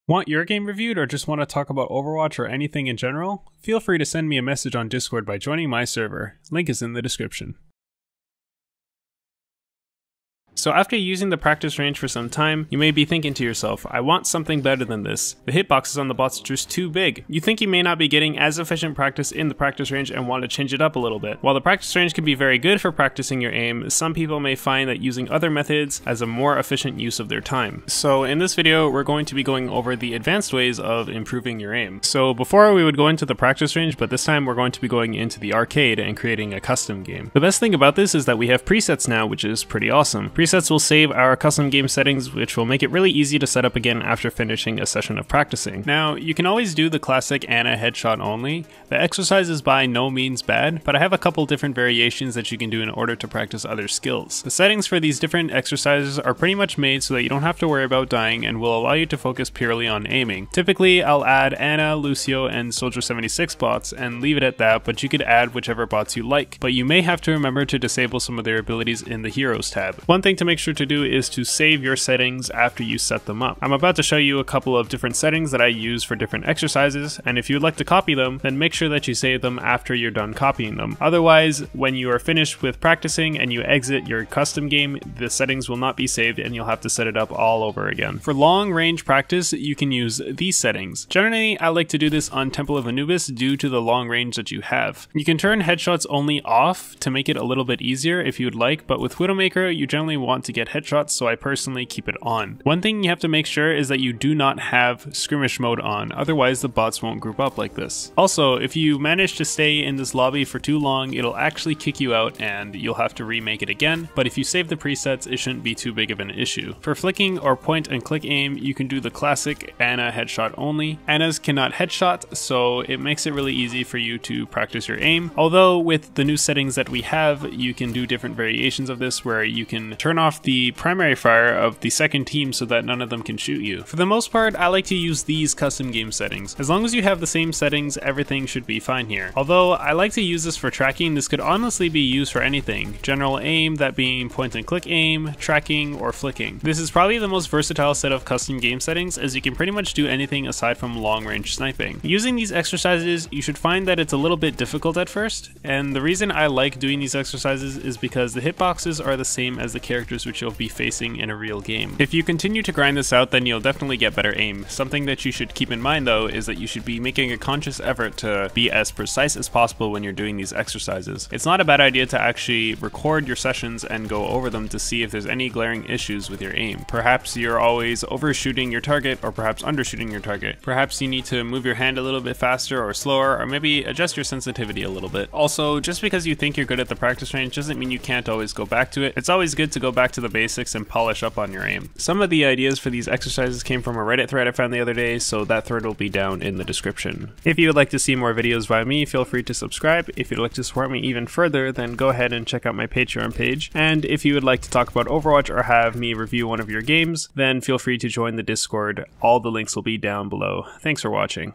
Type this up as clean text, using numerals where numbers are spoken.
Want your game reviewed or just want to talk about Overwatch or anything in general? Feel free to send me a message on Discord by joining my server. Link is in the description. So after using the practice range for some time, you may be thinking to yourself, I want something better than this. The hitboxes on the bots are just too big. You think you may not be getting as efficient practice in the practice range and want to change it up a little bit. While the practice range can be very good for practicing your aim, some people may find that using other methods as a more efficient use of their time. So in this video, we're going to be going over the advanced ways of improving your aim. So before we would go into the practice range, but this time we're going to be going into the arcade and creating a custom game. The best thing about this is that we have presets now, which is pretty awesome. Presets will save our custom game settings, which will make it really easy to set up again after finishing a session of practicing. Now, you can always do the classic Ana headshot only. The exercise is by no means bad, but I have a couple different variations that you can do in order to practice other skills. The settings for these different exercises are pretty much made so that you don't have to worry about dying and will allow you to focus purely on aiming. Typically, I'll add Ana, Lucio, and Soldier 76 bots and leave it at that, but you could add whichever bots you like. But you may have to remember to disable some of their abilities in the Heroes tab. One thing to make sure to do is to save your settings after you set them up. I'm about to show you a couple of different settings that I use for different exercises, and if you would like to copy them, then make sure that you save them after you're done copying them. Otherwise, when you are finished with practicing and you exit your custom game, the settings will not be saved and you'll have to set it up all over again. For long range practice, you can use these settings. Generally, I like to do this on Temple of Anubis due to the long range that you have. You can turn headshots only off to make it a little bit easier if you would like, but with Widowmaker, you generally want to get headshots, so I personally keep it on. One thing you have to make sure is that you do not have skirmish mode on, otherwise the bots won't group up like this. Also, if you manage to stay in this lobby for too long, it'll actually kick you out and you'll have to remake it again, but if you save the presets, it shouldn't be too big of an issue. For flicking or point and click aim, you can do the classic Ana headshot only. Anas cannot headshot, so it makes it really easy for you to practice your aim, although with the new settings that we have, you can do different variations of this where you can turn off the primary fire of the second team so that none of them can shoot you. For the most part, I like to use these custom game settings. As long as you have the same settings, everything should be fine here. Although I like to use this for tracking, this could honestly be used for anything. General aim, that being point and click aim, tracking, or flicking. This is probably the most versatile set of custom game settings, as you can pretty much do anything aside from long range sniping. Using these exercises, you should find that it's a little bit difficult at first, and the reason I like doing these exercises is because the hitboxes are the same as the characters which you'll be facing in a real game. If you continue to grind this out, then you'll definitely get better aim. Something that you should keep in mind though is that you should be making a conscious effort to be as precise as possible when you're doing these exercises. It's not a bad idea to actually record your sessions and go over them to see if there's any glaring issues with your aim. Perhaps you're always overshooting your target or perhaps undershooting your target. Perhaps you need to move your hand a little bit faster or slower, or maybe adjust your sensitivity a little bit. Also, just because you think you're good at the practice range doesn't mean you can't always go back to it. It's always good to go back to the basics and polish up on your aim. Some of the ideas for these exercises came from a Reddit thread I found the other day, so that thread will be down in the description. If you would like to see more videos by me, feel free to subscribe. If you'd like to support me even further, then go ahead and check out my Patreon page. And if you would like to talk about Overwatch or have me review one of your games, then feel free to join the Discord. All the links will be down below. Thanks for watching.